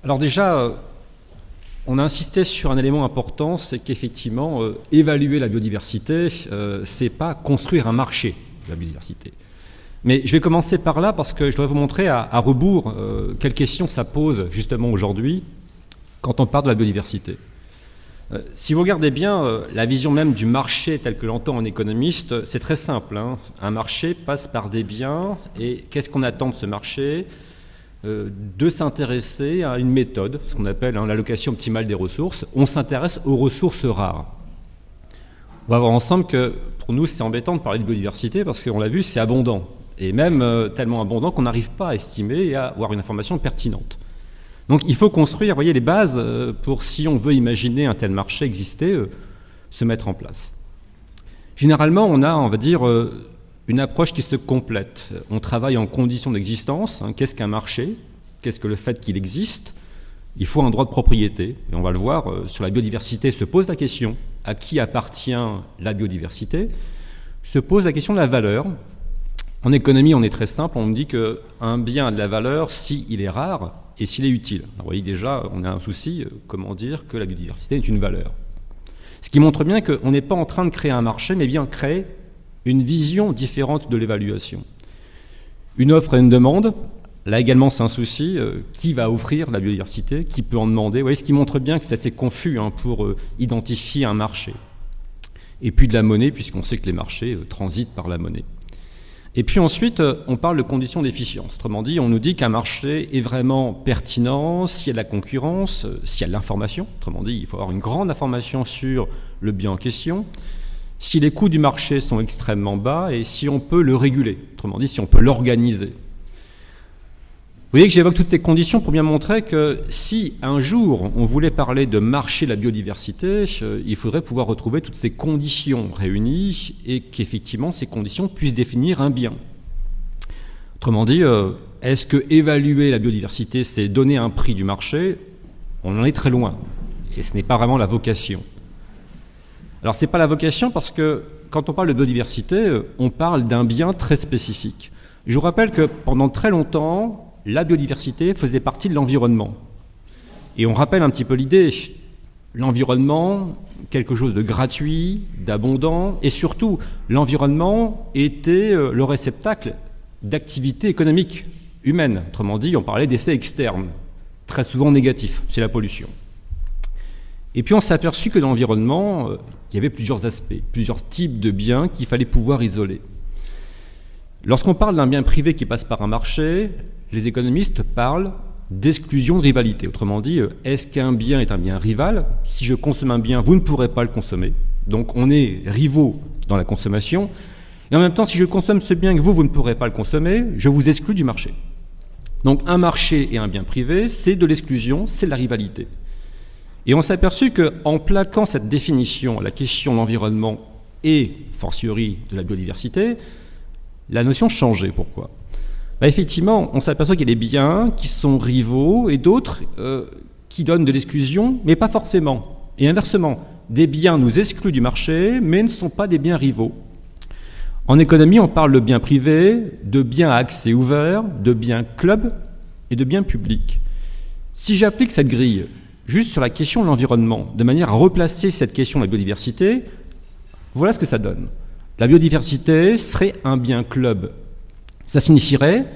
Alors déjà, on a insisté sur un élément important, c'est qu'effectivement, évaluer la biodiversité, c'est pas construire un marché de la biodiversité. Mais je vais commencer par là parce que je dois vous montrer à rebours quelles questions ça pose justement aujourd'hui quand on parle de la biodiversité. Si vous regardez bien la vision même du marché tel que l'entend un économiste, c'est très simple. Un marché passe par des biens et qu'est-ce qu'on attend de ce marché ? De s'intéresser à une méthode, ce qu'on appelle l'allocation optimale des ressources. On s'intéresse aux ressources rares. On va voir ensemble que pour nous c'est embêtant de parler de biodiversité parce qu'on l'a vu, c'est abondant. Et même tellement abondant qu'on n'arrive pas à estimer et à avoir une information pertinente. Donc il faut construire, les bases pour, si on veut imaginer un tel marché exister, se mettre en place. Généralement, on a, une approche qui se complète. On travaille en conditions d'existence. Qu'est-ce qu'un marché ? Qu'est-ce que le fait qu'il existe ? Il faut un droit de propriété. Et on va le voir, sur la biodiversité se pose la question à qui appartient la biodiversité ? Se pose la question de la valeur. En économie, on est très simple. On dit qu'un bien a de la valeur s'il est rare et s'il est utile. Alors, vous voyez déjà, on a un souci. Comment dire que la biodiversité est une valeur ? Ce qui montre bien qu'on n'est pas en train de créer un marché, mais bien créer une vision différente de l'évaluation. Une offre et une demande, là également c'est un souci, qui va offrir la biodiversité, qui peut en demander, vous voyez, ce qui montre bien que c'est assez confus pour identifier un marché. Et puis de la monnaie, puisqu'on sait que les marchés transitent par la monnaie. Et puis ensuite, on parle de conditions d'efficience. Autrement dit, on nous dit qu'un marché est vraiment pertinent s'il y a de la concurrence, s'il y a de l'information. Autrement dit, il faut avoir une grande information sur le bien en question, si les coûts du marché sont extrêmement bas et si on peut le réguler, autrement dit, si on peut l'organiser. Vous voyez que j'évoque toutes ces conditions pour bien montrer que si un jour on voulait parler de marché de la biodiversité, il faudrait pouvoir retrouver toutes ces conditions réunies et qu'effectivement ces conditions puissent définir un bien. Autrement dit, est-ce que évaluer la biodiversité, c'est donner un prix du marché ? On en est très loin et ce n'est pas vraiment la vocation. Alors, ce n'est pas la vocation parce que quand on parle de biodiversité, on parle d'un bien très spécifique. Je vous rappelle que pendant très longtemps, la biodiversité faisait partie de l'environnement. Et on rappelle un petit peu l'idée. L'environnement, quelque chose de gratuit, d'abondant, et surtout, l'environnement était le réceptacle d'activités économiques humaines. Autrement dit, on parlait d'effets externes, très souvent négatifs, c'est la pollution. Et puis on s'est aperçu que dans l'environnement, il y avait plusieurs aspects, plusieurs types de biens qu'il fallait pouvoir isoler. Lorsqu'on parle d'un bien privé qui passe par un marché, les économistes parlent d'exclusion de rivalité. Autrement dit, est-ce qu'un bien est un bien rival ? Si je consomme un bien, vous ne pourrez pas le consommer. Donc on est rivaux dans la consommation. Et en même temps, si je consomme ce bien que vous ne pourrez pas le consommer, je vous exclus du marché. Donc un marché et un bien privé, c'est de l'exclusion, c'est de la rivalité. Et on s'est aperçu qu'en plaquant cette définition à la question de l'environnement et, fortiori, de la biodiversité, la notion changeait. Pourquoi ? Effectivement, on s'aperçoit qu'il y a des biens qui sont rivaux et d'autres qui donnent de l'exclusion, mais pas forcément. Et inversement, des biens nous excluent du marché, mais ne sont pas des biens rivaux. En économie, on parle de biens privés, de biens à accès ouvert, de biens club et de biens publics. Si j'applique cette grille juste sur la question de l'environnement, de manière à replacer cette question de la biodiversité, voilà ce que ça donne. La biodiversité serait un bien club. Ça signifierait,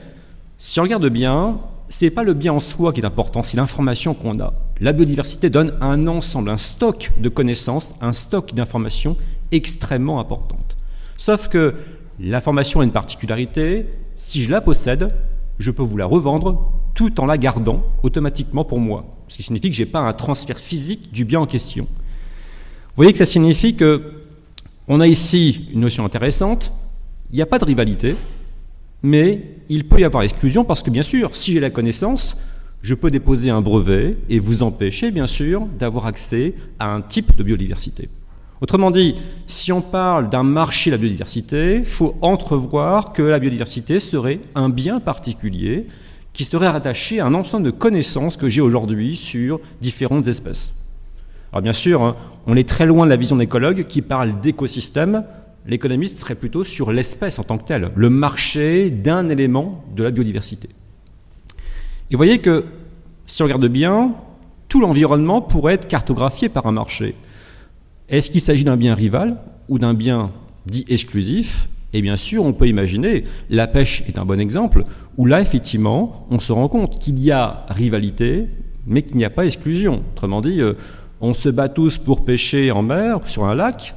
si on regarde bien, ce n'est pas le bien en soi qui est important, c'est l'information qu'on a. La biodiversité donne un ensemble, un stock de connaissances, un stock d'informations extrêmement importante. Sauf que l'information a une particularité, si je la possède, je peux vous la revendre tout en la gardant automatiquement pour moi. Ce qui signifie que je n'ai pas un transfert physique du bien en question. Vous voyez que ça signifie qu'on a ici une notion intéressante, il n'y a pas de rivalité, mais il peut y avoir exclusion parce que, bien sûr, si j'ai la connaissance, je peux déposer un brevet et vous empêcher, bien sûr, d'avoir accès à un type de biodiversité. Autrement dit, si on parle d'un marché de la biodiversité, il faut entrevoir que la biodiversité serait un bien particulier qui serait rattaché à un ensemble de connaissances que j'ai aujourd'hui sur différentes espèces. Alors bien sûr, on est très loin de la vision d'écologue qui parle d'écosystème. L'économiste serait plutôt sur l'espèce en tant que telle, le marché d'un élément de la biodiversité. Et vous voyez que si on regarde bien, tout l'environnement pourrait être cartographié par un marché. Est-ce qu'il s'agit d'un bien rival ou d'un bien dit exclusif? Et bien sûr, on peut imaginer, la pêche est un bon exemple, où là, effectivement, on se rend compte qu'il y a rivalité, mais qu'il n'y a pas exclusion. Autrement dit, on se bat tous pour pêcher en mer, sur un lac,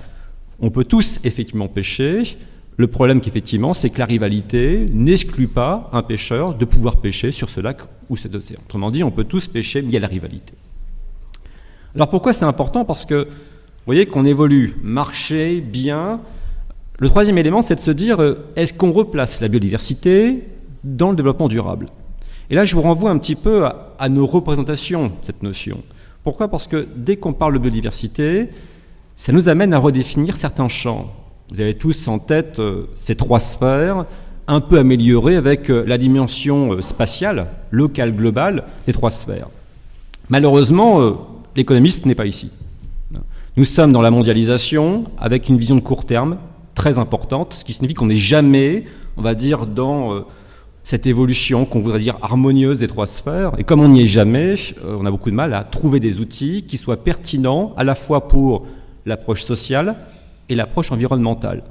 on peut tous effectivement pêcher. Le problème qu'effectivement, c'est que la rivalité n'exclut pas un pêcheur de pouvoir pêcher sur ce lac ou cet océan. Autrement dit, on peut tous pêcher, mais il y a la rivalité. Alors pourquoi c'est important? Parce que, vous voyez qu'on évolue, marché, bien. Le troisième élément, c'est de se dire, est-ce qu'on replace la biodiversité dans le développement durable? Et là, je vous renvoie un petit peu à nos représentations de cette notion. Pourquoi? Parce que dès qu'on parle de biodiversité, ça nous amène à redéfinir certains champs. Vous avez tous en tête ces trois sphères, un peu améliorées avec la dimension spatiale, locale, globale, des trois sphères. Malheureusement, l'économiste n'est pas ici. Nous sommes dans la mondialisation avec une vision de court terme très importante, ce qui signifie qu'on n'est jamais, on va dire, dans cette évolution qu'on voudrait dire harmonieuse des trois sphères. Et comme on n'y est jamais, on a beaucoup de mal à trouver des outils qui soient pertinents à la fois pour l'approche sociale et l'approche environnementale.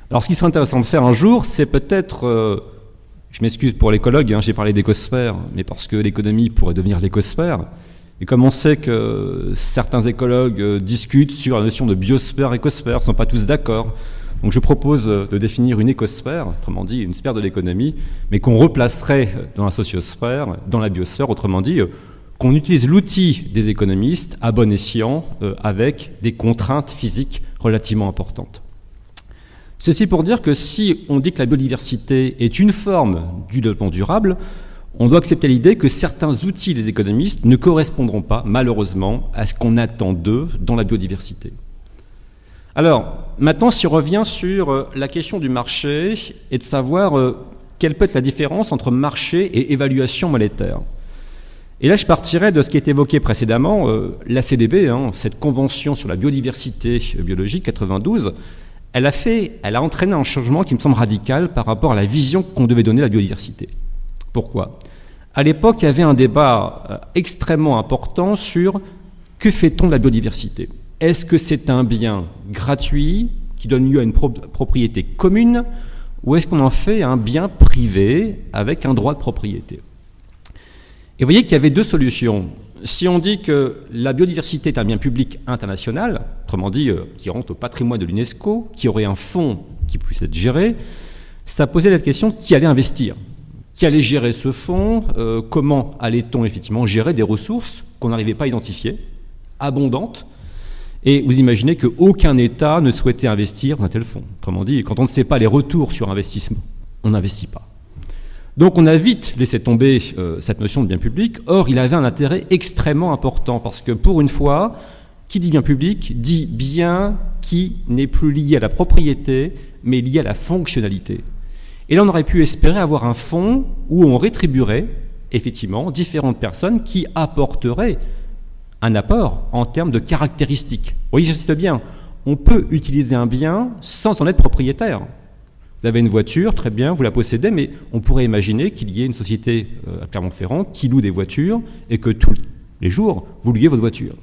Alors ce qui serait intéressant de faire un jour, c'est peut-être, je m'excuse pour l'écologue, j'ai parlé d'écosphère, mais parce que l'économie pourrait devenir l'écosphère. Et comme on sait que certains écologues discutent sur la notion de biosphère, écosphère, ne sont pas tous d'accord. Donc je propose de définir une écosphère, autrement dit une sphère de l'économie, mais qu'on replacerait dans la sociosphère, dans la biosphère, autrement dit qu'on utilise l'outil des économistes à bon escient avec des contraintes physiques relativement importantes. Ceci pour dire que si on dit que la biodiversité est une forme du développement durable, on doit accepter l'idée que certains outils des économistes ne correspondront pas, malheureusement, à ce qu'on attend d'eux dans la biodiversité. Alors, maintenant, si on revient sur la question du marché et de savoir quelle peut être la différence entre marché et évaluation monétaire. Et là, je partirais de ce qui est évoqué précédemment, la CDB, cette convention sur la biodiversité biologique 92, elle a entraîné un changement qui me semble radical par rapport à la vision qu'on devait donner à la biodiversité. Pourquoi? À l'époque, il y avait un débat extrêmement important sur que fait-on de la biodiversité? Est-ce que c'est un bien gratuit qui donne lieu à une propriété commune ou est-ce qu'on en fait un bien privé avec un droit de propriété? Et vous voyez qu'il y avait deux solutions. Si on dit que la biodiversité est un bien public international, autrement dit qui rentre au patrimoine de l'UNESCO, qui aurait un fonds qui puisse être géré, ça posait la question qui allait investir. Qui allait gérer ce fonds, comment allait-on effectivement gérer des ressources qu'on n'arrivait pas à identifier, abondantes, et vous imaginez qu'aucun État ne souhaitait investir dans un tel fonds. Autrement dit, quand on ne sait pas les retours sur investissement, on n'investit pas. Donc on a vite laissé tomber cette notion de bien public, or il avait un intérêt extrêmement important, parce que pour une fois, qui dit bien public, dit bien qui n'est plus lié à la propriété, mais lié à la fonctionnalité. Et là, on aurait pu espérer avoir un fonds où on rétribuerait, effectivement, différentes personnes qui apporteraient un apport en termes de caractéristiques. Vous voyez, j'insiste bien, on peut utiliser un bien sans en être propriétaire. Vous avez une voiture, très bien, vous la possédez, mais on pourrait imaginer qu'il y ait une société à Clermont-Ferrand qui loue des voitures et que tous les jours, vous louiez votre voiture.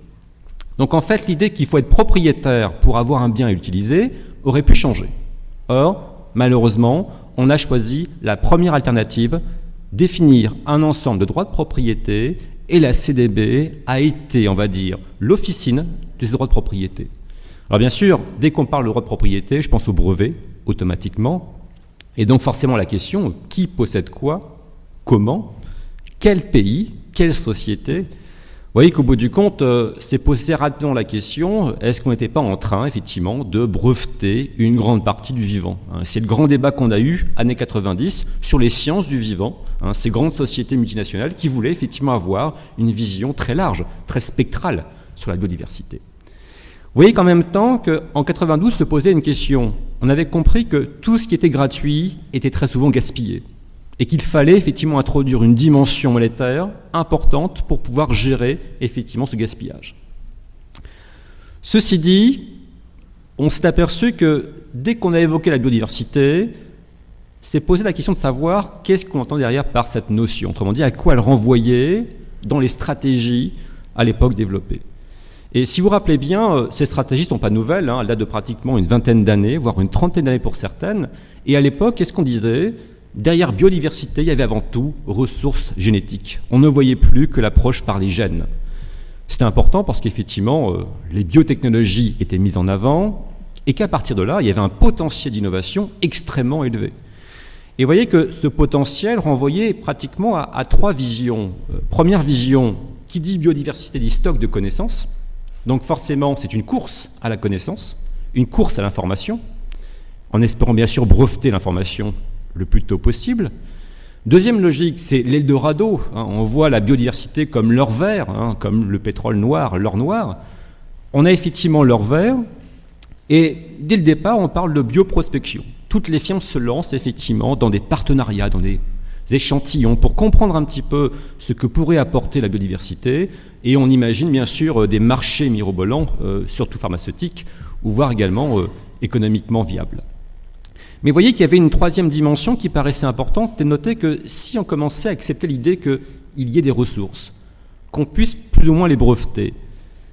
Donc en fait, l'idée qu'il faut être propriétaire pour avoir un bien à utiliser aurait pu changer. Or, malheureusement, on a choisi la première alternative, définir un ensemble de droits de propriété, et la CDB a été, on va dire, l'officine de ces droits de propriété. Alors bien sûr, dès qu'on parle de droits de propriété, je pense au brevet, automatiquement, et donc forcément la question, qui possède quoi, comment, quel pays, quelle société? Vous voyez qu'au bout du compte, c'est posé rapidement la question, est-ce qu'on n'était pas en train, effectivement, de breveter une grande partie du vivant? C'est le grand débat qu'on a eu, années 90, sur les sciences du vivant, ces grandes sociétés multinationales qui voulaient effectivement avoir une vision très large, très spectrale sur la biodiversité. Vous voyez qu'en même temps qu'en 92 se posait une question. On avait compris que tout ce qui était gratuit était très souvent gaspillé. Et qu'il fallait effectivement introduire une dimension monétaire importante pour pouvoir gérer effectivement ce gaspillage. Ceci dit, on s'est aperçu que dès qu'on a évoqué la biodiversité, c'est posé la question de savoir qu'est-ce qu'on entend derrière par cette notion. Autrement dit, à quoi elle renvoyait, dans les stratégies à l'époque développées. Et si vous vous rappelez bien, ces stratégies ne sont pas nouvelles, elles datent de pratiquement une vingtaine d'années, voire une trentaine d'années pour certaines. Et à l'époque, qu'est-ce qu'on disait ? Derrière biodiversité, il y avait avant tout ressources génétiques. On ne voyait plus que l'approche par les gènes. C'était important parce qu'effectivement, les biotechnologies étaient mises en avant et qu'à partir de là, il y avait un potentiel d'innovation extrêmement élevé. Et vous voyez que ce potentiel renvoyait pratiquement à trois visions. Première vision, qui dit biodiversité dit stock de connaissances. Donc forcément, c'est une course à la connaissance, une course à l'information, en espérant bien sûr breveter l'information le plus tôt possible. Deuxième logique, c'est l'Eldorado. On voit la biodiversité comme l'or vert, comme le pétrole noir, l'or noir. On a effectivement l'or vert, et dès le départ, on parle de bioprospection. Toutes les firmes se lancent effectivement dans des partenariats, dans des échantillons pour comprendre un petit peu ce que pourrait apporter la biodiversité, et on imagine bien sûr des marchés mirobolants, surtout pharmaceutiques, ou voire également économiquement viables. Mais vous voyez qu'il y avait une troisième dimension qui paraissait importante, c'était de noter que si on commençait à accepter l'idée qu'il y ait des ressources, qu'on puisse plus ou moins les breveter,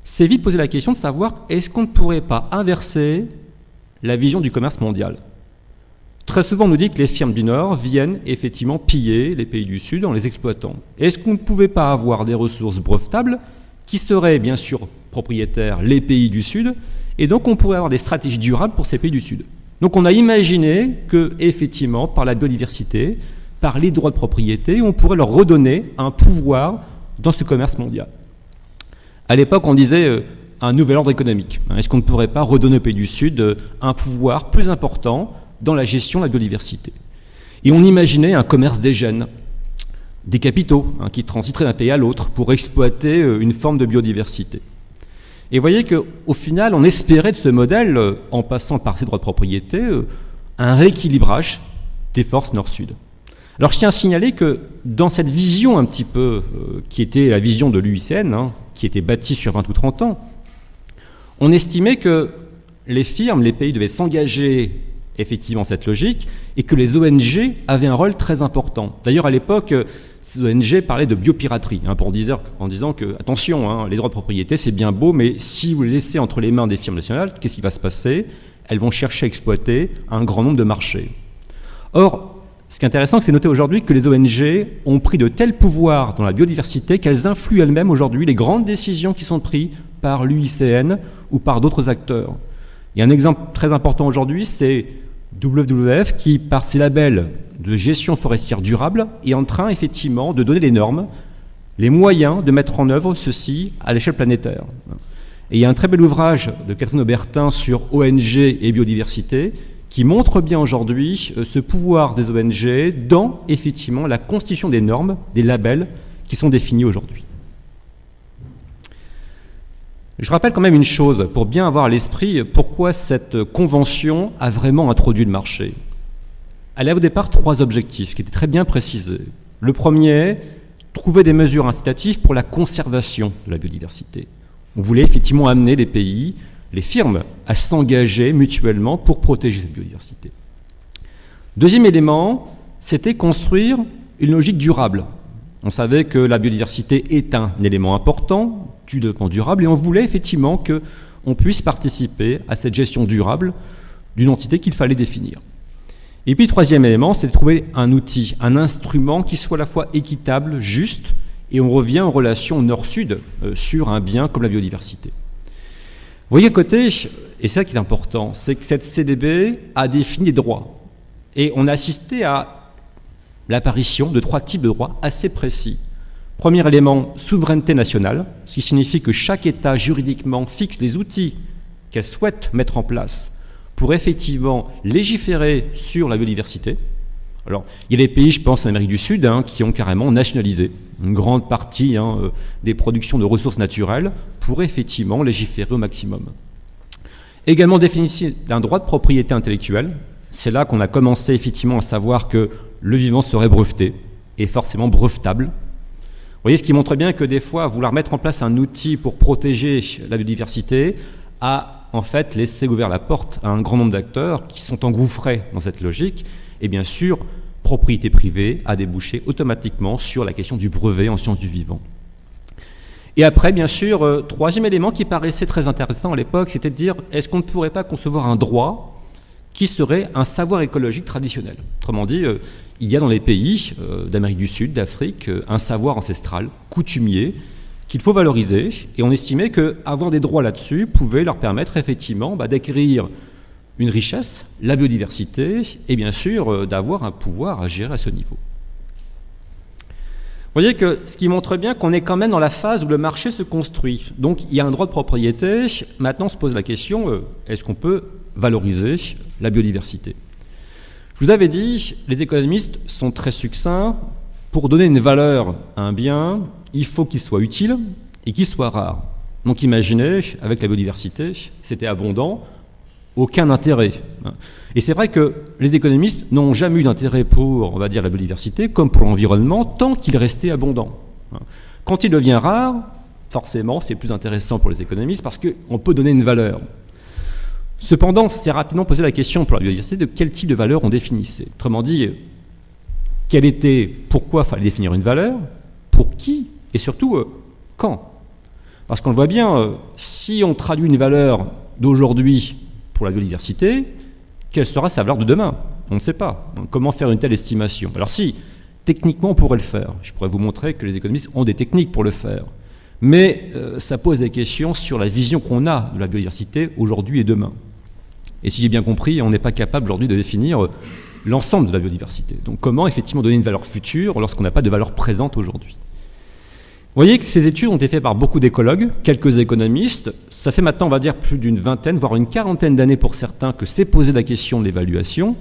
c'est vite poser la question de savoir est-ce qu'on ne pourrait pas inverser la vision du commerce mondial. Très souvent, on nous dit que les firmes du Nord viennent effectivement piller les pays du Sud en les exploitant. Est-ce qu'on ne pouvait pas avoir des ressources brevetables qui seraient bien sûr propriétaires les pays du Sud, et donc on pourrait avoir des stratégies durables pour ces pays du Sud. Donc on a imaginé que, effectivement, par la biodiversité, par les droits de propriété, on pourrait leur redonner un pouvoir dans ce commerce mondial. À l'époque, on disait un nouvel ordre économique. Est-ce qu'on ne pourrait pas redonner aux pays du Sud un pouvoir plus important dans la gestion de la biodiversité? Et on imaginait un commerce des gènes, des capitaux, qui transiteraient d'un pays à l'autre pour exploiter une forme de biodiversité. Et vous voyez qu'au final, on espérait de ce modèle, en passant par ces droits de propriété, un rééquilibrage des forces nord-sud. Alors je tiens à signaler que dans cette vision un petit peu, qui était la vision de l'UICN, qui était bâtie sur 20 ou 30 ans, on estimait que les firmes, les pays devaient s'engager effectivement dans cette logique et que les ONG avaient un rôle très important. D'ailleurs, à l'époque, ces ONG parlaient de biopiraterie, en disant que, attention, les droits de propriété, c'est bien beau, mais si vous les laissez entre les mains des firmes nationales, qu'est-ce qui va se passer ? Elles vont chercher à exploiter un grand nombre de marchés. Or, ce qui est intéressant, c'est de noter aujourd'hui que les ONG ont pris de tels pouvoirs dans la biodiversité qu'elles influent elles-mêmes aujourd'hui les grandes décisions qui sont prises par l'UICN ou par d'autres acteurs. Il y a un exemple très important aujourd'hui, c'est WWF qui, par ses labels de gestion forestière durable, est en train effectivement de donner les normes, les moyens de mettre en œuvre ceci à l'échelle planétaire. Et il y a un très bel ouvrage de Catherine Aubertin sur ONG et biodiversité qui montre bien aujourd'hui ce pouvoir des ONG dans effectivement la constitution des normes, des labels qui sont définis aujourd'hui. Je rappelle quand même une chose, pour bien avoir à l'esprit pourquoi cette convention a vraiment introduit le marché. Elle avait au départ 3 objectifs qui étaient très bien précisés. Le premier, trouver des mesures incitatives pour la conservation de la biodiversité. On voulait effectivement amener les pays, les firmes, à s'engager mutuellement pour protéger cette biodiversité. Deuxième élément, c'était construire une logique durable. On savait que la biodiversité est un élément important du développement durable et on voulait effectivement qu'on puisse participer à cette gestion durable d'une entité qu'il fallait définir. Et puis, troisième élément, c'est de trouver un outil, un instrument qui soit à la fois équitable, juste, et on revient en relation nord-sud sur un bien comme la biodiversité. Vous voyez à côté, et c'est ça qui est important, c'est que cette CDB a défini des droits. Et on a assisté à l'apparition de 3 types de droits assez précis. Premier élément, souveraineté nationale, ce qui signifie que chaque État juridiquement fixe les outils qu'elle souhaite mettre en place pour effectivement légiférer sur la biodiversité. Alors, il y a des pays, je pense en Amérique du Sud, qui ont carrément nationalisé une grande partie des productions de ressources naturelles pour effectivement légiférer au maximum. Également définition d'un droit de propriété intellectuelle. C'est là qu'on a commencé effectivement à savoir que le vivant serait breveté et forcément brevetable. Vous voyez, ce qui montre bien que des fois, vouloir mettre en place un outil pour protéger la biodiversité a en fait laissé ouverte la porte à un grand nombre d'acteurs qui sont engouffrés dans cette logique. Et bien sûr, propriété privée a débouché automatiquement sur la question du brevet en sciences du vivant. Et après, bien sûr, troisième élément qui paraissait très intéressant à l'époque, c'était de dire, est-ce qu'on ne pourrait pas concevoir un droit qui serait un savoir écologique traditionnel? Autrement dit, il y a dans les pays d'Amérique du Sud, d'Afrique, un savoir ancestral, coutumier, qu'il faut valoriser, et on estimait qu'avoir des droits là-dessus pouvait leur permettre effectivement d'acquérir une richesse, la biodiversité, et bien sûr d'avoir un pouvoir à gérer à ce niveau. Vous voyez que ce qui montre bien qu'on est quand même dans la phase où le marché se construit. Donc il y a un droit de propriété. Maintenant on se pose la question, est-ce qu'on peut valoriser la biodiversité? Je vous avais dit, les économistes sont très succincts. Pour donner une valeur à un bien, il faut qu'il soit utile et qu'il soit rare. Donc imaginez, avec la biodiversité, c'était abondant, aucun intérêt. Et c'est vrai que les économistes n'ont jamais eu d'intérêt pour, on va dire, la biodiversité, comme pour l'environnement, tant qu'il restait abondant. Quand il devient rare, forcément, c'est plus intéressant pour les économistes parce qu'on peut donner une valeur. Cependant, c'est rapidement posé la question pour la biodiversité de quel type de valeur on définissait. Autrement dit, pourquoi fallait définir une valeur, pour qui, et surtout, quand. Parce qu'on le voit bien, si on traduit une valeur d'aujourd'hui pour la biodiversité, quelle sera sa valeur de demain? On ne sait pas. Comment faire une telle estimation? Alors si, techniquement, on pourrait le faire. Je pourrais vous montrer que les économistes ont des techniques pour le faire. Mais ça pose des questions sur la vision qu'on a de la biodiversité aujourd'hui et demain. Et si j'ai bien compris, on n'est pas capable aujourd'hui de définir l'ensemble de la biodiversité. Donc comment effectivement donner une valeur future lorsqu'on n'a pas de valeur présente aujourd'hui? Vous voyez que ces études ont été faites par beaucoup d'écologues, quelques économistes. Ça fait maintenant, on va dire, plus d'une vingtaine, voire une quarantaine d'années pour certains, que s'est posée la question de l'évaluation.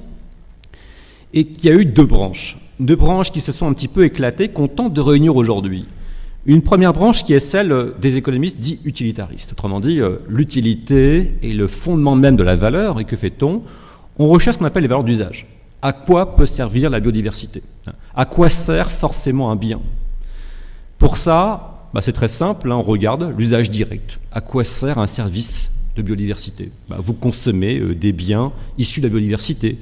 Et qu'il y a eu deux branches qui se sont un petit peu éclatées, qu'on tente de réunir aujourd'hui. Une première branche qui est celle des économistes dits utilitaristes. Autrement dit, l'utilité est le fondement même de la valeur. Et que fait-on? On recherche ce qu'on appelle les valeurs d'usage. À quoi peut servir la biodiversité? À quoi sert forcément un bien? Pour ça, c'est très simple, on regarde l'usage direct. À quoi sert un service de biodiversité? Vous consommez des biens issus de la biodiversité.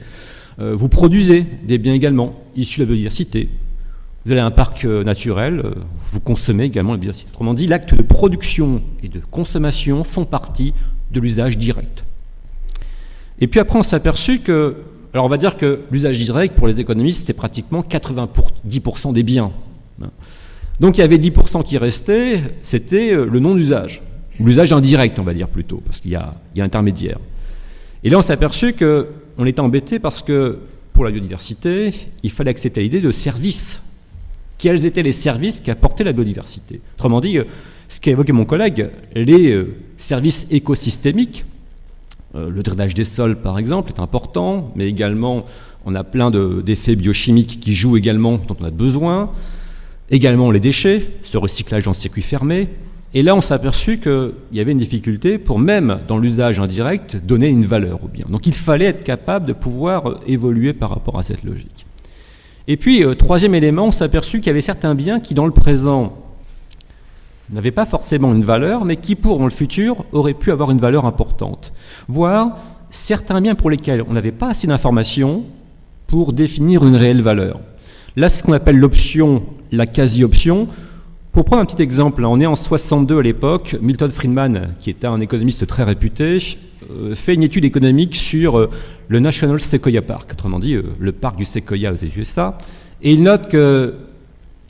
Vous produisez des biens également issus de la biodiversité. Vous allez à un parc naturel, vous consommez également la biodiversité. Autrement dit, l'acte de production et de consommation font partie de l'usage direct. Et puis après, on s'est aperçu que, alors on va dire que l'usage direct, pour les économistes, c'est pratiquement 90% des biens. Donc il y avait 10% qui restaient, c'était le non-usage, ou l'usage indirect, on va dire plutôt, parce qu'il y a intermédiaire. Et là, on s'est aperçu qu'on était embêté parce que, pour la biodiversité, il fallait accepter l'idée de services. Quels étaient les services qu'apportait la biodiversité? Autrement dit, ce qu'a évoqué mon collègue, les services écosystémiques, le drainage des sols, par exemple, est important, mais également, on a plein d'effets biochimiques qui jouent également, dont on a besoin. Également les déchets, ce recyclage en circuit fermé. Et là, on s'est aperçu qu'il y avait une difficulté pour, même dans l'usage indirect, donner une valeur au bien. Donc il fallait être capable de pouvoir évoluer par rapport à cette logique. Et puis, troisième élément, on s'est aperçu qu'il y avait certains biens qui, dans le présent, n'avaient pas forcément une valeur, mais qui, pour dans le futur, auraient pu avoir une valeur importante. Voire certains biens pour lesquels on n'avait pas assez d'informations pour définir une réelle valeur. Là, c'est ce qu'on appelle l'option, la quasi-option. Pour prendre un petit exemple, on est en 62 à l'époque, Milton Friedman, qui était un économiste très réputé, fait une étude économique sur le National Sequoia Park, autrement dit le parc du Séquoia aux USA, et il note que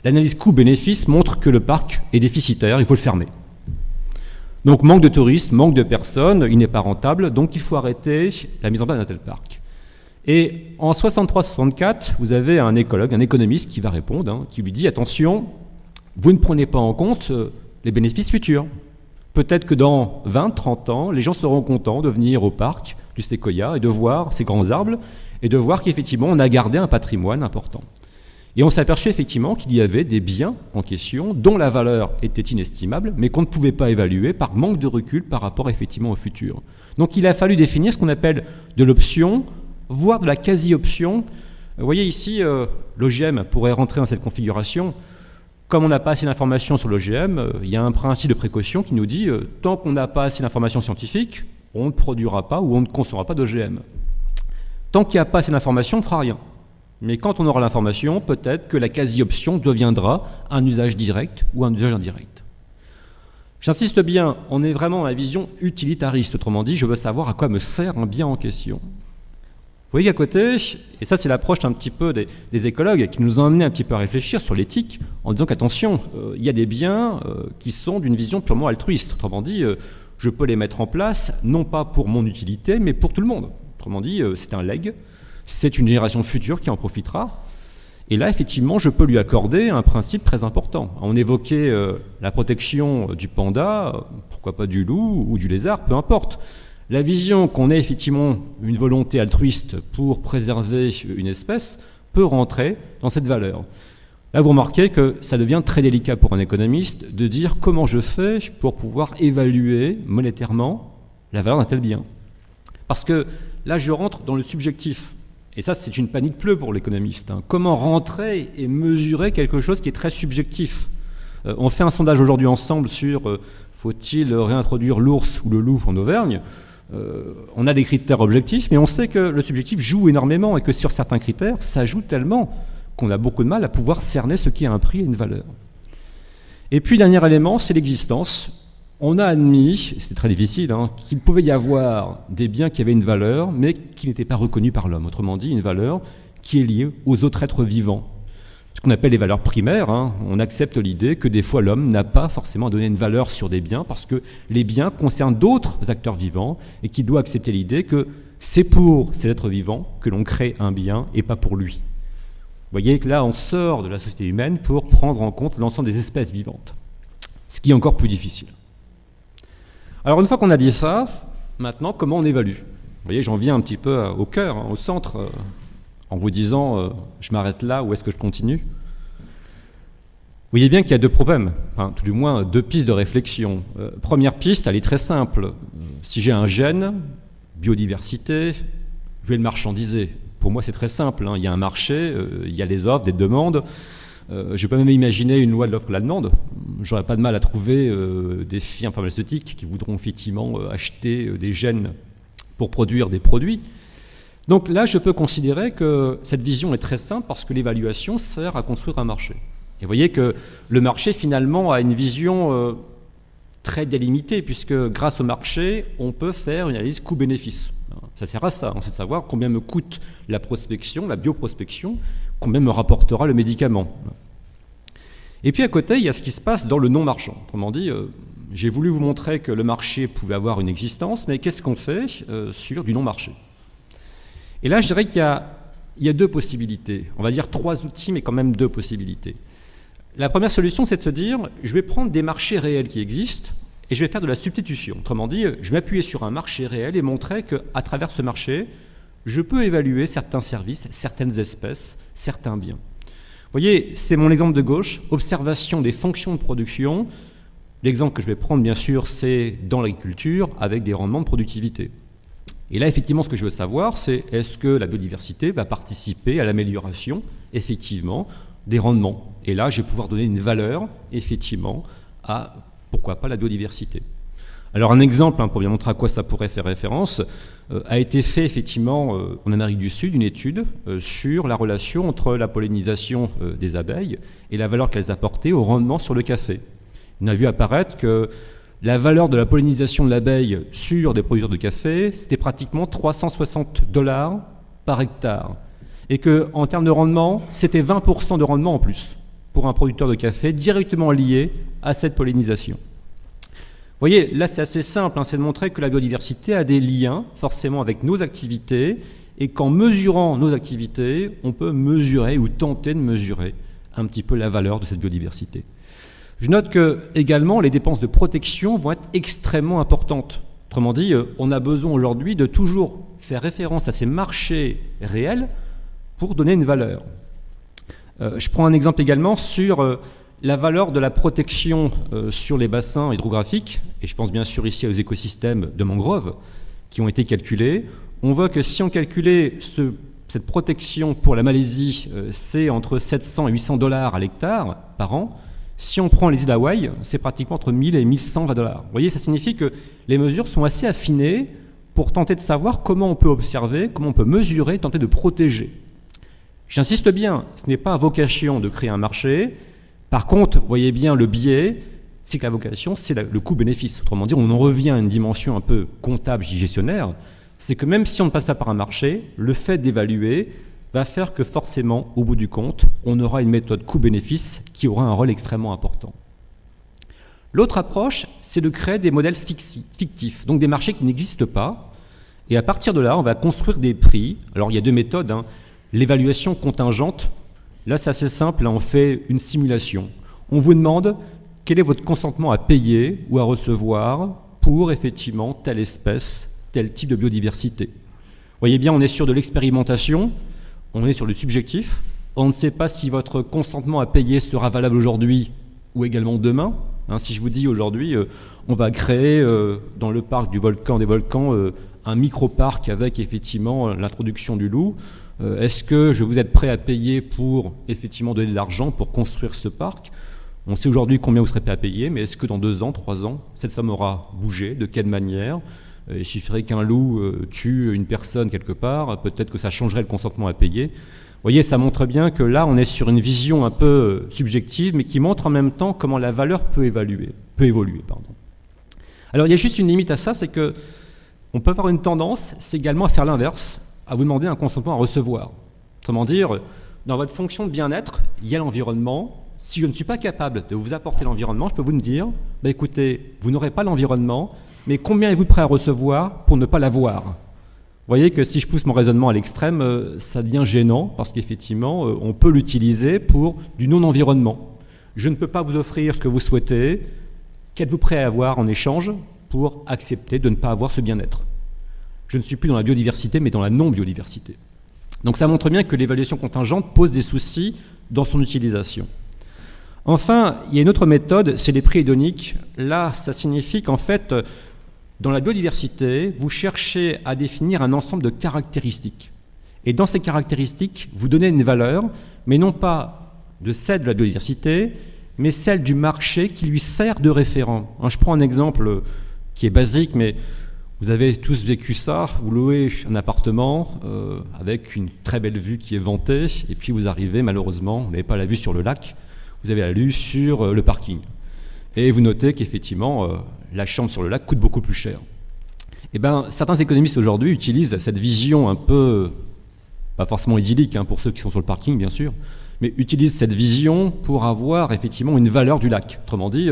l'analyse coût-bénéfice montre que le parc est déficitaire, il faut le fermer. Donc manque de touristes, manque de personnes, il n'est pas rentable, donc il faut arrêter la mise en place d'un tel parc. Et en 63-64, vous avez un écologue, un économiste qui va répondre, qui lui dit « Attention, vous ne prenez pas en compte les bénéfices futurs. Peut-être que dans 20-30 ans, les gens seront contents de venir au parc du Séquoia et de voir ces grands arbres et de voir qu'effectivement, on a gardé un patrimoine important. » Et on s'est aperçu effectivement qu'il y avait des biens en question dont la valeur était inestimable, mais qu'on ne pouvait pas évaluer par manque de recul par rapport effectivement au futur. Donc il a fallu définir ce qu'on appelle de l'option, voire de la quasi-option. Vous voyez ici, l'OGM pourrait rentrer dans cette configuration. Comme on n'a pas assez d'informations sur l'OGM, il y a un principe de précaution qui nous dit tant qu'on n'a pas assez d'informations scientifiques, on ne produira pas ou on ne consommera pas d'OGM. Tant qu'il n'y a pas assez d'informations, on ne fera rien. Mais quand on aura l'information, peut-être que la quasi-option deviendra un usage direct ou un usage indirect. J'insiste bien, on est vraiment dans la vision utilitariste, autrement dit, je veux savoir à quoi me sert un bien en question. Vous voyez qu'à côté, et ça c'est l'approche un petit peu des écologues qui nous ont amené un petit peu à réfléchir sur l'éthique, en disant qu'attention, il y a des biens qui sont d'une vision purement altruiste, autrement dit, je peux les mettre en place, non pas pour mon utilité, mais pour tout le monde. Autrement dit, c'est un legs, c'est une génération future qui en profitera. Et là, effectivement, je peux lui accorder un principe très important. On évoquait la protection du panda, pourquoi pas du loup ou du lézard, peu importe. La vision qu'on ait effectivement une volonté altruiste pour préserver une espèce peut rentrer dans cette valeur. Là, vous remarquez que ça devient très délicat pour un économiste de dire comment je fais pour pouvoir évaluer monétairement la valeur d'un tel bien. Parce que là, je rentre dans le subjectif. Et ça, c'est une panique bleue pour l'économiste. Comment rentrer et mesurer quelque chose qui est très subjectif. On fait un sondage aujourd'hui ensemble sur faut-il réintroduire l'ours ou le loup en Auvergne. On a des critères objectifs, mais on sait que le subjectif joue énormément et que sur certains critères, ça joue tellement qu'on a beaucoup de mal à pouvoir cerner ce qui a un prix et une valeur. Et puis, dernier élément, c'est l'existence. On a admis, c'est très difficile, qu'il pouvait y avoir des biens qui avaient une valeur, mais qui n'étaient pas reconnus par l'homme. Autrement dit, une valeur qui est liée aux autres êtres vivants. Ce qu'on appelle les valeurs primaires. On accepte l'idée que des fois l'homme n'a pas forcément donné une valeur sur des biens, parce que les biens concernent d'autres acteurs vivants, et qu'il doit accepter l'idée que c'est pour ces êtres vivants que l'on crée un bien, et pas pour lui. Vous voyez que là, on sort de la société humaine pour prendre en compte l'ensemble des espèces vivantes, ce qui est encore plus difficile. Alors une fois qu'on a dit ça, maintenant, comment on évalue ? Vous voyez, j'en viens un petit peu au cœur, au centre, en vous disant, je m'arrête là, ou est-ce que je continue ? Vous voyez bien qu'il y a deux problèmes, tout du moins deux pistes de réflexion. Première piste, elle est très simple. Si j'ai un gène, biodiversité, je vais le marchandiser. Pour moi, c'est très simple. Il y a un marché, il y a des offres, des demandes. Je peux même imaginer une loi de l'offre et de la demande. J'aurais pas de mal à trouver des firmes pharmaceutiques qui voudront effectivement acheter des gènes pour produire des produits. Donc là, je peux considérer que cette vision est très simple parce que l'évaluation sert à construire un marché. Et vous voyez que le marché, finalement, a une vision très délimitée puisque grâce au marché, on peut faire une analyse coût-bénéfice. Ça sert à ça, c'est de savoir combien me coûte la prospection, la bioprospection, combien me rapportera le médicament. Et puis à côté, il y a ce qui se passe dans le non-marchand. Autrement dit, j'ai voulu vous montrer que le marché pouvait avoir une existence, mais qu'est-ce qu'on fait sur du non-marché ? Et là, je dirais qu'il y a deux possibilités. On va dire trois outils, mais quand même deux possibilités. La première solution, c'est de se dire, je vais prendre des marchés réels qui existent, et je vais faire de la substitution. Autrement dit, je vais m'appuyer sur un marché réel et montrer qu'à travers ce marché, je peux évaluer certains services, certaines espèces, certains biens. Vous voyez, c'est mon exemple de gauche, observation des fonctions de production. L'exemple que je vais prendre, bien sûr, c'est dans l'agriculture, avec des rendements de productivité. Et là, effectivement, ce que je veux savoir, c'est est-ce que la biodiversité va participer à l'amélioration, effectivement, des rendements. Et là, je vais pouvoir donner une valeur, effectivement, à pourquoi pas la biodiversité. Alors un exemple, pour bien montrer à quoi ça pourrait faire référence, a été fait effectivement en Amérique du Sud, une étude sur la relation entre la pollinisation des abeilles et la valeur qu'elles apportaient au rendement sur le café. On a vu apparaître que la valeur de la pollinisation de l'abeille sur des producteurs de café, c'était pratiquement $360 par hectare. Et qu'en termes de rendement, c'était 20% de rendement en plus pour un producteur de café directement lié à cette pollinisation. Vous voyez, là c'est assez simple, c'est de montrer que la biodiversité a des liens forcément avec nos activités et qu'en mesurant nos activités, on peut mesurer ou tenter de mesurer un petit peu la valeur de cette biodiversité. Je note que également les dépenses de protection vont être extrêmement importantes. Autrement dit, on a besoin aujourd'hui de toujours faire référence à ces marchés réels pour donner une valeur. Je prends un exemple également sur la valeur de la protection sur les bassins hydrographiques, et je pense bien sûr ici aux écosystèmes de mangroves qui ont été calculés. On voit que si on calculait cette protection pour la Malaisie, c'est entre 700 et 800 $ à l'hectare par an. Si on prend les îles Hawaï, c'est pratiquement entre 1000 et 1120 $. Vous voyez, ça signifie que les mesures sont assez affinées pour tenter de savoir comment on peut observer, comment on peut mesurer, tenter de protéger. J'insiste bien, ce n'est pas à vocation de créer un marché. Par contre, voyez bien le biais, c'est que la vocation, c'est le coût-bénéfice. Autrement dit, on en revient à une dimension un peu comptable, gestionnaire, c'est que même si on ne passe pas par un marché, le fait d'évaluer va faire que forcément, au bout du compte, on aura une méthode coût-bénéfice qui aura un rôle extrêmement important. L'autre approche, c'est de créer des modèles fictifs, donc des marchés qui n'existent pas. Et à partir de là, on va construire des prix. Alors, il y a deux méthodes. L'évaluation contingente, là, c'est assez simple. Là, on fait une simulation. On vous demande quel est votre consentement à payer ou à recevoir pour, effectivement, telle espèce, tel type de biodiversité. Vous voyez bien, on est sur de l'expérimentation, on est sur le subjectif. On ne sait pas si votre consentement à payer sera valable aujourd'hui ou également demain. Si je vous dis aujourd'hui, on va créer dans le parc des volcans, un micro-parc avec effectivement l'introduction du loup, est-ce que vous êtes prêt à payer pour effectivement donner de l'argent pour construire ce parc? On sait aujourd'hui combien vous serez prêt à payer, mais est-ce que dans 2 ans, 3 ans, cette somme aura bougé? De quelle manière? Il suffirait qu'un loup tue une personne quelque part, peut-être que ça changerait le consentement à payer. Vous voyez, ça montre bien que là, on est sur une vision un peu subjective, mais qui montre en même temps comment la valeur peut évoluer. Alors, il y a juste une limite à ça, c'est que on peut avoir une tendance, c'est également à faire l'inverse, à vous demander un consentement à recevoir. Autrement dire, dans votre fonction de bien-être, il y a l'environnement. Si je ne suis pas capable de vous apporter l'environnement, je peux vous dire, écoutez, vous n'aurez pas l'environnement, mais combien êtes-vous prêt à recevoir pour ne pas l'avoir ? Vous voyez que si je pousse mon raisonnement à l'extrême, ça devient gênant, parce qu'effectivement, on peut l'utiliser pour du non-environnement. Je ne peux pas vous offrir ce que vous souhaitez. Qu'êtes-vous prêt à avoir en échange pour accepter de ne pas avoir ce bien-être ? Je ne suis plus dans la biodiversité, mais dans la non-biodiversité. Donc ça montre bien que l'évaluation contingente pose des soucis dans son utilisation. Enfin, il y a une autre méthode, c'est les prix hédoniques. Là, ça signifie qu'en fait, dans la biodiversité, vous cherchez à définir un ensemble de caractéristiques. Et dans ces caractéristiques, vous donnez une valeur, mais non pas de celle de la biodiversité, mais celle du marché qui lui sert de référent. Je prends un exemple qui est basique, mais vous avez tous vécu ça. Vous louez un appartement avec une très belle vue qui est vantée, et puis vous arrivez, malheureusement, vous n'avez pas la vue sur le lac, vous avez la vue sur le parking. Et vous notez qu'effectivement, la chambre sur le lac coûte beaucoup plus cher. Certains économistes aujourd'hui utilisent cette vision un peu, pas forcément idyllique pour ceux qui sont sur le parking bien sûr, mais utilisent cette vision pour avoir effectivement une valeur du lac. Autrement dit,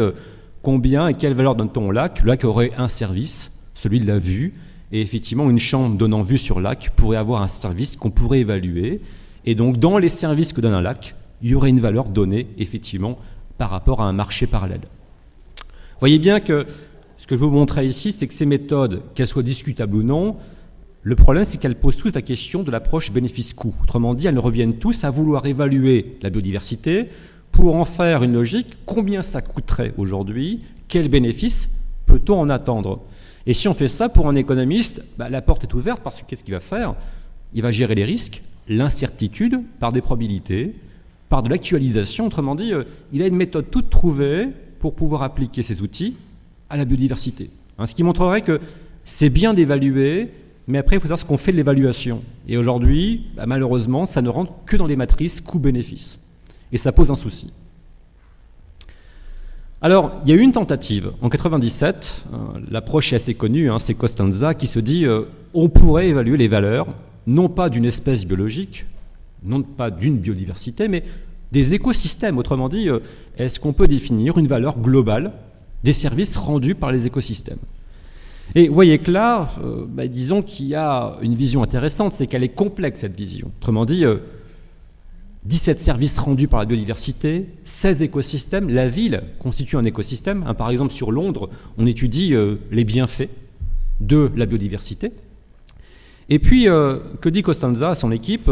combien et quelle valeur donne-t-on au lac ? Le lac aurait un service, celui de la vue, et effectivement une chambre donnant vue sur le lac pourrait avoir un service qu'on pourrait évaluer. Et donc dans les services que donne un lac, il y aurait une valeur donnée effectivement par rapport à un marché parallèle. Vous voyez bien que ce que je vous montrer ici, c'est que ces méthodes, qu'elles soient discutables ou non, le problème, c'est qu'elles posent tous la question de l'approche bénéfice-coût. Autrement dit, elles reviennent tous à vouloir évaluer la biodiversité pour en faire une logique. Combien ça coûterait aujourd'hui ? Quel bénéfice peut-on en attendre ? Et si on fait ça pour un économiste, la porte est ouverte parce que qu'est-ce qu'il va faire ? Il va gérer les risques, l'incertitude par des probabilités, par de l'actualisation. Autrement dit, il a une méthode toute trouvée pour pouvoir appliquer ces outils à la biodiversité. Ce qui montrerait que c'est bien d'évaluer, mais après, il faut savoir ce qu'on fait de l'évaluation. Et aujourd'hui, malheureusement, ça ne rentre que dans les matrices coût-bénéfice. Et ça pose un souci. Alors, il y a eu une tentative. En 1997, l'approche est assez connue, c'est Costanza qui se dit on pourrait évaluer les valeurs, non pas d'une espèce biologique, non pas d'une biodiversité, mais des écosystèmes. Autrement dit, est-ce qu'on peut définir une valeur globale des services rendus par les écosystèmes ? Et vous voyez que là, disons qu'il y a une vision intéressante, c'est qu'elle est complexe, cette vision. Autrement dit, 17 services rendus par la biodiversité, 16 écosystèmes. La ville constitue un écosystème. Par exemple, sur Londres, on étudie les bienfaits de la biodiversité. Et puis, que dit Costanza à son équipe ?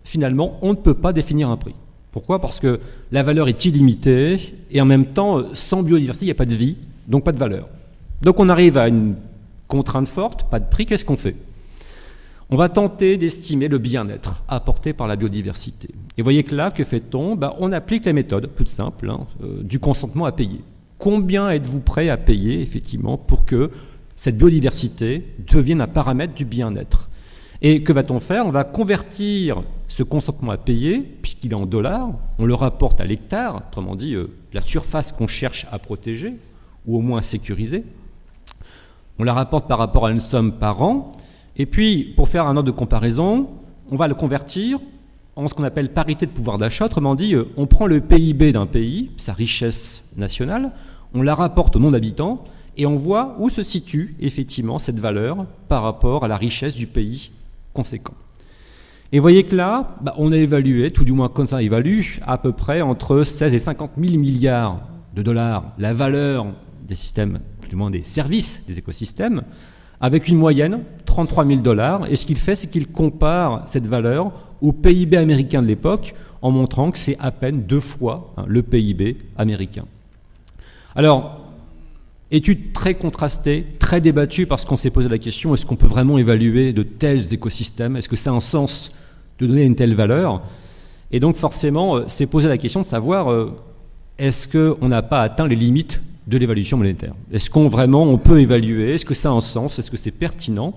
Finalement, on ne peut pas définir un prix. Pourquoi ? Parce que la valeur est illimitée et en même temps, sans biodiversité, il n'y a pas de vie, donc pas de valeur. Donc on arrive à une contrainte forte, pas de prix, qu'est-ce qu'on fait ? On va tenter d'estimer le bien-être apporté par la biodiversité. Et vous voyez que là, que fait-on ? On applique la méthode, toute simple, du consentement à payer. Combien êtes-vous prêt à payer, effectivement, pour que cette biodiversité devienne un paramètre du bien-être ? Et que va-t-on faire ? On va convertir ce consentement à payer, puisqu'il est en dollars, on le rapporte à l'hectare, autrement dit la surface qu'on cherche à protéger, ou au moins à sécuriser. On la rapporte par rapport à une somme par an, et puis pour faire un ordre de comparaison, on va le convertir en ce qu'on appelle parité de pouvoir d'achat, autrement dit, on prend le PIB d'un pays, sa richesse nationale, on la rapporte au nombre d'habitants, et on voit où se situe effectivement cette valeur par rapport à la richesse du pays conséquent. Et vous voyez que là, on a évalué, tout du moins comme ça évalue, à peu près entre 16 et 50 000 milliards de dollars la valeur des systèmes, plus ou moins des services des écosystèmes, avec une moyenne, 33 000 dollars. Et ce qu'il fait, c'est qu'il compare cette valeur au PIB américain de l'époque, en montrant que c'est à peine 2 fois le PIB américain. Alors, étude très contrastée, très débattue, parce qu'on s'est posé la question, est-ce qu'on peut vraiment évaluer de tels écosystèmes? Est-ce que ça a un sens de donner une telle valeur? Et donc forcément, c'est posé la question de savoir, est-ce qu'on n'a pas atteint les limites de l'évaluation monétaire? Est-ce qu'on peut évaluer? Est-ce que ça a un sens? Est-ce que c'est pertinent?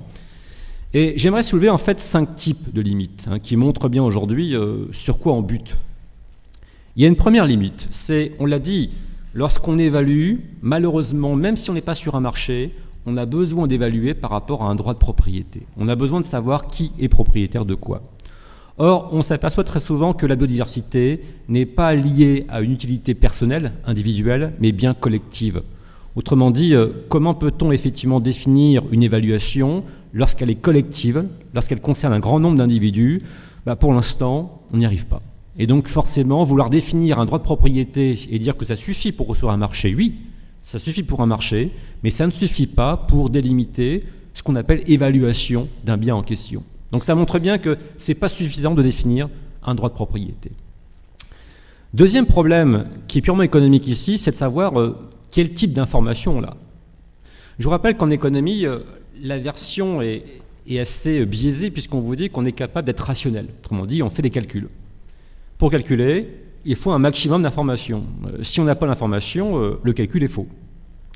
Et j'aimerais soulever en fait 5 types de limites qui montrent bien aujourd'hui sur quoi on bute. Il y a une première limite, c'est, on l'a dit, lorsqu'on évalue, malheureusement, même si on n'est pas sur un marché, on a besoin d'évaluer par rapport à un droit de propriété. On a besoin de savoir qui est propriétaire de quoi. Or, on s'aperçoit très souvent que la biodiversité n'est pas liée à une utilité personnelle, individuelle, mais bien collective. Autrement dit, comment peut-on effectivement définir une évaluation lorsqu'elle est collective, lorsqu'elle concerne un grand nombre d'individus? Pour l'instant, on n'y arrive pas. Et donc forcément, vouloir définir un droit de propriété et dire que ça suffit pour recevoir un marché, oui, ça suffit pour un marché, mais ça ne suffit pas pour délimiter ce qu'on appelle évaluation d'un bien en question. Donc ça montre bien que ce n'est pas suffisant de définir un droit de propriété. Deuxième problème, qui est purement économique ici, c'est de savoir quel type d'information on a. Je vous rappelle qu'en économie, la version est assez biaisée puisqu'on vous dit qu'on est capable d'être rationnel. Autrement dit, on fait des calculs. Pour calculer, il faut un maximum d'informations. Si on n'a pas l'information, le calcul est faux.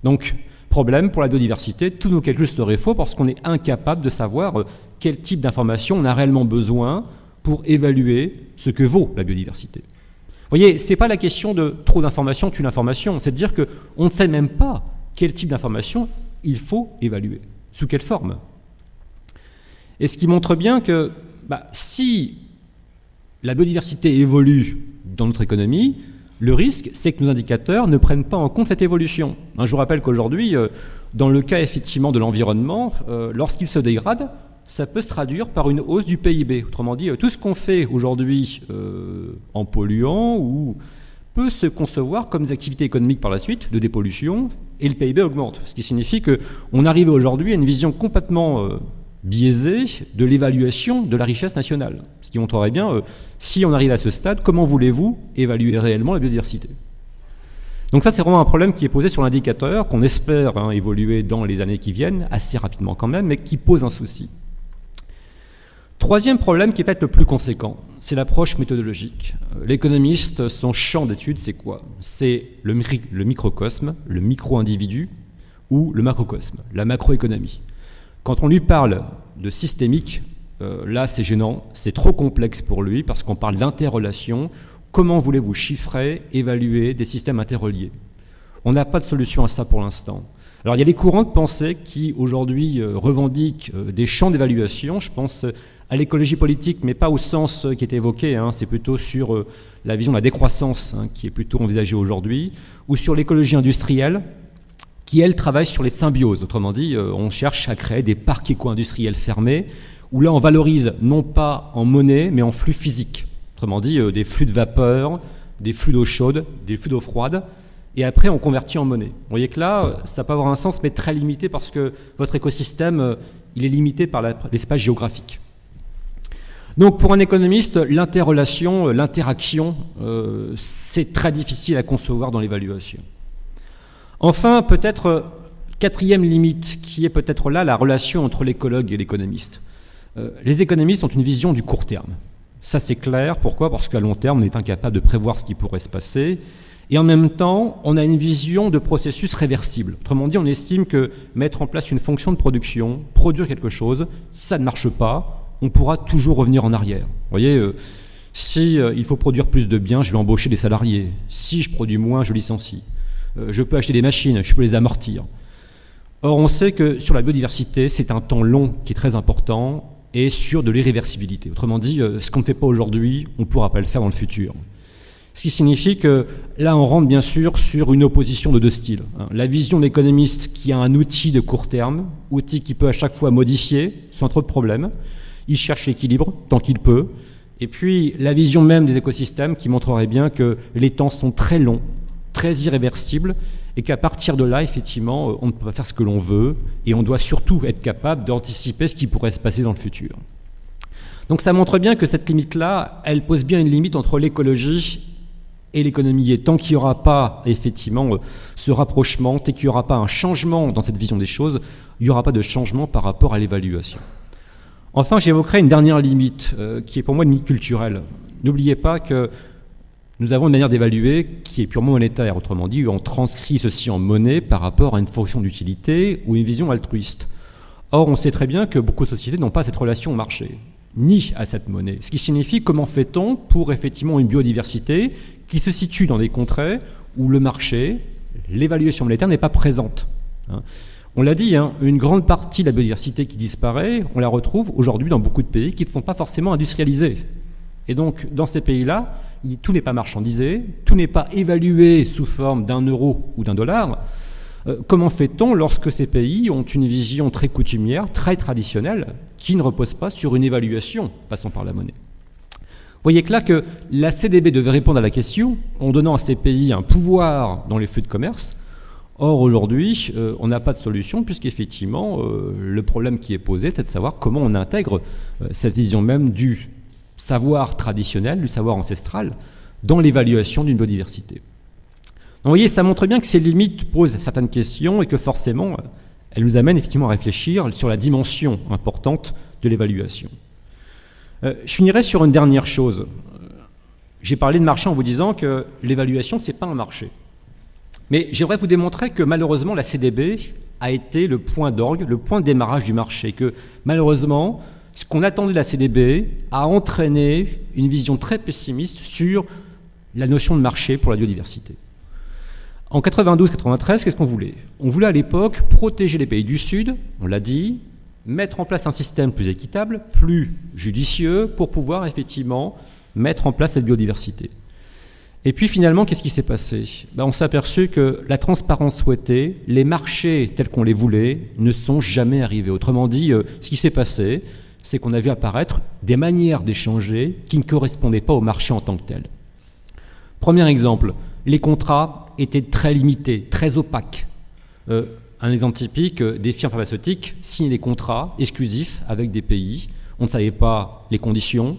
Donc, problème pour la biodiversité, tous nos calculs seraient faux parce qu'on est incapable de savoir quel type d'information on a réellement besoin pour évaluer ce que vaut la biodiversité. Vous voyez, ce n'est pas la question de trop d'informations tue l'information, c'est de dire qu'on ne sait même pas quel type d'information il faut évaluer, sous quelle forme. Et ce qui montre bien que si la biodiversité évolue dans notre économie, le risque, c'est que nos indicateurs ne prennent pas en compte cette évolution. Je vous rappelle qu'aujourd'hui, dans le cas effectivement de l'environnement, lorsqu'il se dégrade, ça peut se traduire par une hausse du PIB. Autrement dit, tout ce qu'on fait aujourd'hui en polluant ou peut se concevoir comme des activités économiques par la suite, de dépollution, et le PIB augmente. Ce qui signifie qu'on arrive aujourd'hui à une vision complètement biaisée de l'évaluation de la richesse nationale. Ce qui montrerait bien, si on arrive à ce stade, comment voulez-vous évaluer réellement la biodiversité? Donc ça, c'est vraiment un problème qui est posé sur l'indicateur, qu'on espère évoluer dans les années qui viennent, assez rapidement quand même, mais qui pose un souci. Troisième problème qui est peut-être le plus conséquent, c'est l'approche méthodologique. L'économiste, son champ d'étude, c'est quoi? C'est le microcosme, le micro-individu ou le macrocosme, la macroéconomie. Quand on lui parle de systémique, là c'est gênant, c'est trop complexe pour lui parce qu'on parle d'interrelation. Comment voulez-vous chiffrer, évaluer des systèmes interreliés? On n'a pas de solution à ça pour l'instant. Alors il y a des courants de pensée qui aujourd'hui revendiquent des champs d'évaluation. Je pense à l'écologie politique, mais pas au sens qui est évoqué, c'est plutôt sur la vision de la décroissance qui est plutôt envisagée aujourd'hui, ou sur l'écologie industrielle, qui, elle, travaille sur les symbioses. Autrement dit, on cherche à créer des parcs éco-industriels fermés, où là, on valorise non pas en monnaie, mais en flux physiques. Autrement dit, des flux de vapeur, des flux d'eau chaude, des flux d'eau froide, et après, on convertit en monnaie. Vous voyez que là, ça peut avoir un sens, mais très limité, parce que votre écosystème, il est limité par l'espace géographique. Donc, pour un économiste, l'interrelation, l'interaction, c'est très difficile à concevoir dans l'évaluation. Enfin, peut-être quatrième limite, qui est peut-être là la relation entre l'écologue et l'économiste. Les économistes ont une vision du court terme. Ça, c'est clair. Pourquoi? Parce qu'à long terme, on est incapable de prévoir ce qui pourrait se passer. Et en même temps, on a une vision de processus réversible. Autrement dit, on estime que mettre en place une fonction de production, produire quelque chose, si ça ne marche pas, on pourra toujours revenir en arrière. Vous voyez, Si il faut produire plus de biens, je vais embaucher des salariés. Si je produis moins, je licencie. Je peux acheter des machines, je peux les amortir. Or, on sait que sur la biodiversité, c'est un temps long qui est très important et sur de l'irréversibilité. Autrement dit, ce qu'on ne fait pas aujourd'hui, on ne pourra pas le faire dans le futur. Ce qui signifie que là, on rentre bien sûr sur une opposition de deux styles. La vision de l'économiste qui a un outil de court terme, outil qui peut à chaque fois modifier sans trop de problèmes. Il cherche l'équilibre tant qu'il peut. Et puis la vision même des écosystèmes qui montrerait bien que les temps sont très longs, très irréversibles, et qu'à partir de là, effectivement, on ne peut pas faire ce que l'on veut, et on doit surtout être capable d'anticiper ce qui pourrait se passer dans le futur. Donc ça montre bien que cette limite-là, elle pose bien une limite entre l'écologie et l'économie. Et tant qu'il n'y aura pas, effectivement, ce rapprochement, tant qu'il n'y aura pas un changement dans cette vision des choses, il n'y aura pas de changement par rapport à l'évaluation. Enfin, j'évoquerai une dernière limite, qui est pour moi une limite culturelle. N'oubliez pas que nous avons une manière d'évaluer qui est purement monétaire. Autrement dit, on transcrit ceci en monnaie par rapport à une fonction d'utilité ou une vision altruiste. Or, on sait très bien que beaucoup de sociétés n'ont pas cette relation au marché, ni à cette monnaie. Ce qui signifie comment fait-on pour effectivement une biodiversité qui se situe dans des contrées où le marché, l'évaluation monétaire n'est pas présente. On l'a dit, une grande partie de la biodiversité qui disparaît, on la retrouve aujourd'hui dans beaucoup de pays qui ne sont pas forcément industrialisés. Et donc, dans ces pays-là, tout n'est pas marchandisé, tout n'est pas évalué sous forme d'un euro ou d'un dollar. Comment fait-on lorsque ces pays ont une vision très coutumière, très traditionnelle, qui ne repose pas sur une évaluation passant par la monnaie? Vous voyez que là, que la CDB devait répondre à la question en donnant à ces pays un pouvoir dans les flux de commerce. Or, aujourd'hui, on n'a pas de solution, puisqu'effectivement, le problème qui est posé, c'est de savoir comment on intègre cette vision même du savoir traditionnel, du savoir ancestral, dans l'évaluation d'une biodiversité. Donc, vous voyez, ça montre bien que ces limites posent certaines questions et que forcément, elles nous amènent effectivement à réfléchir sur la dimension importante de l'évaluation. Je finirai sur une dernière chose. J'ai parlé de marché en vous disant que l'évaluation, ce n'est pas un marché. Mais j'aimerais vous démontrer que malheureusement, la CDB a été le point d'orgue, le point de démarrage du marché, que malheureusement, ce qu'on attendait de la CDB a entraîné une vision très pessimiste sur la notion de marché pour la biodiversité. En 92-93, qu'est-ce qu'on voulait? On voulait à l'époque protéger les pays du Sud, on l'a dit, mettre en place un système plus équitable, plus judicieux, pour pouvoir effectivement mettre en place cette biodiversité. Et puis finalement, qu'est-ce qui s'est passé? On s'est aperçu que la transparence souhaitée, les marchés tels qu'on les voulait, ne sont jamais arrivés. Autrement dit, ce qui s'est passé, c'est qu'on a vu apparaître des manières d'échanger qui ne correspondaient pas au marché en tant que tel. Premier exemple, les contrats étaient très limités, très opaques. Un exemple typique, des firmes pharmaceutiques signent des contrats exclusifs avec des pays. On ne savait pas les conditions,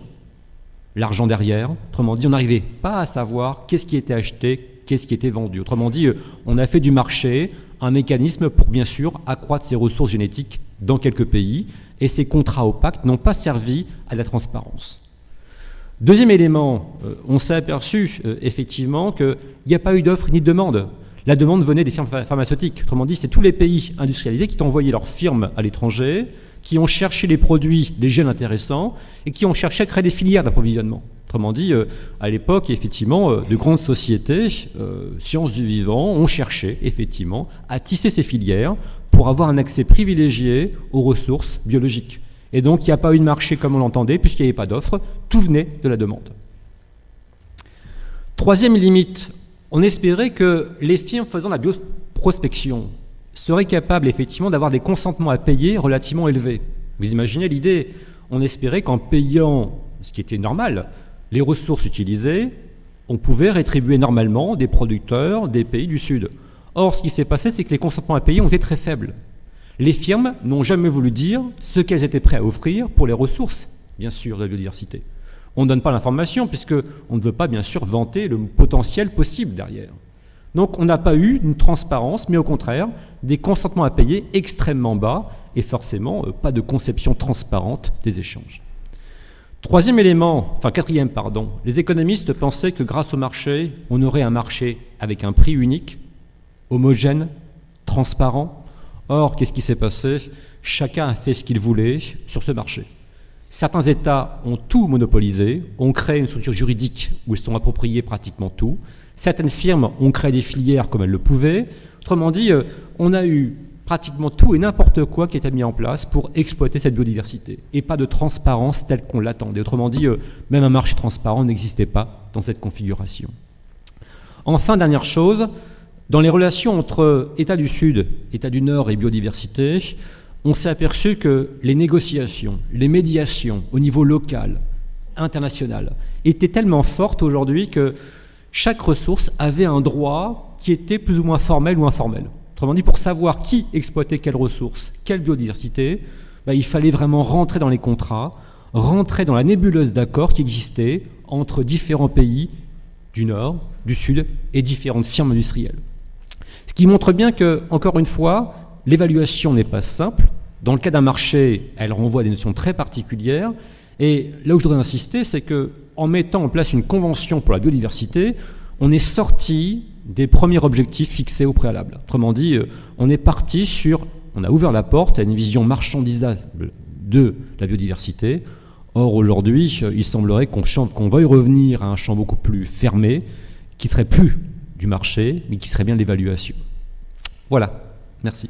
l'argent derrière. Autrement dit, on n'arrivait pas à savoir qu'est-ce qui était acheté, qu'est-ce qui était vendu. Autrement dit, on a fait du marché un mécanisme pour, bien sûr, accroître ses ressources génétiques dans quelques pays, et ces contrats opaques n'ont pas servi à la transparence. Deuxième élément, on s'est aperçu effectivement qu'il n'y a pas eu d'offre ni de demande. La demande venait des firmes pharmaceutiques. Autrement dit, c'est tous les pays industrialisés qui ont envoyé leurs firmes à l'étranger, qui ont cherché les produits, les gènes intéressants, et qui ont cherché à créer des filières d'approvisionnement. Autrement dit, à l'époque, effectivement, de grandes sociétés, sciences du vivant, ont cherché, effectivement, à tisser ces filières pour avoir un accès privilégié aux ressources biologiques. Et donc, il n'y a pas eu de marché comme on l'entendait, puisqu'il n'y avait pas d'offre, tout venait de la demande. Troisième limite, on espérait que les firmes faisant la bioprospection seraient capables, effectivement, d'avoir des consentements à payer relativement élevés. Vous imaginez l'idée? On espérait qu'en payant, ce qui était normal, les ressources utilisées, on pouvait rétribuer normalement des producteurs des pays du Sud. Or, ce qui s'est passé, c'est que les consentements à payer ont été très faibles. Les firmes n'ont jamais voulu dire ce qu'elles étaient prêtes à offrir pour les ressources, bien sûr, de la biodiversité. On ne donne pas l'information puisqu'on ne veut pas, bien sûr, vanter le potentiel possible derrière. Donc, on n'a pas eu une transparence, mais au contraire, des consentements à payer extrêmement bas et forcément pas de conception transparente des échanges. Quatrième, les économistes pensaient que grâce au marché, on aurait un marché avec un prix unique, homogène, transparent. Or, qu'est-ce qui s'est passé? Chacun a fait ce qu'il voulait sur ce marché. Certains États ont tout monopolisé, ont créé une structure juridique où ils se sont appropriés pratiquement tout. Certaines firmes ont créé des filières comme elles le pouvaient. Autrement dit, on a eu pratiquement tout et n'importe quoi qui était mis en place pour exploiter cette biodiversité. Et pas de transparence telle qu'on l'attendait. Autrement dit, même un marché transparent n'existait pas dans cette configuration. Enfin, dernière chose, dans les relations entre États du Sud, États du Nord et biodiversité, on s'est aperçu que les négociations, les médiations au niveau local, international, étaient tellement fortes aujourd'hui que chaque ressource avait un droit qui était plus ou moins formel ou informel. Autrement dit, pour savoir qui exploitait quelle ressource, quelle biodiversité, il fallait vraiment rentrer dans les contrats, rentrer dans la nébuleuse d'accords qui existait entre différents pays du Nord, du Sud et différentes firmes industrielles. Ce qui montre bien que, encore une fois, l'évaluation n'est pas simple. Dans le cas d'un marché, elle renvoie à des notions très particulières. Et là où je voudrais insister, c'est qu'en mettant en place une convention pour la biodiversité, on est sorti des premiers objectifs fixés au préalable. Autrement dit, on a ouvert la porte à une vision marchandisable de la biodiversité. Or, aujourd'hui, il semblerait qu'on veuille revenir à un champ beaucoup plus fermé, qui ne serait plus du marché, mais qui serait bien de l'évaluation. Voilà, merci.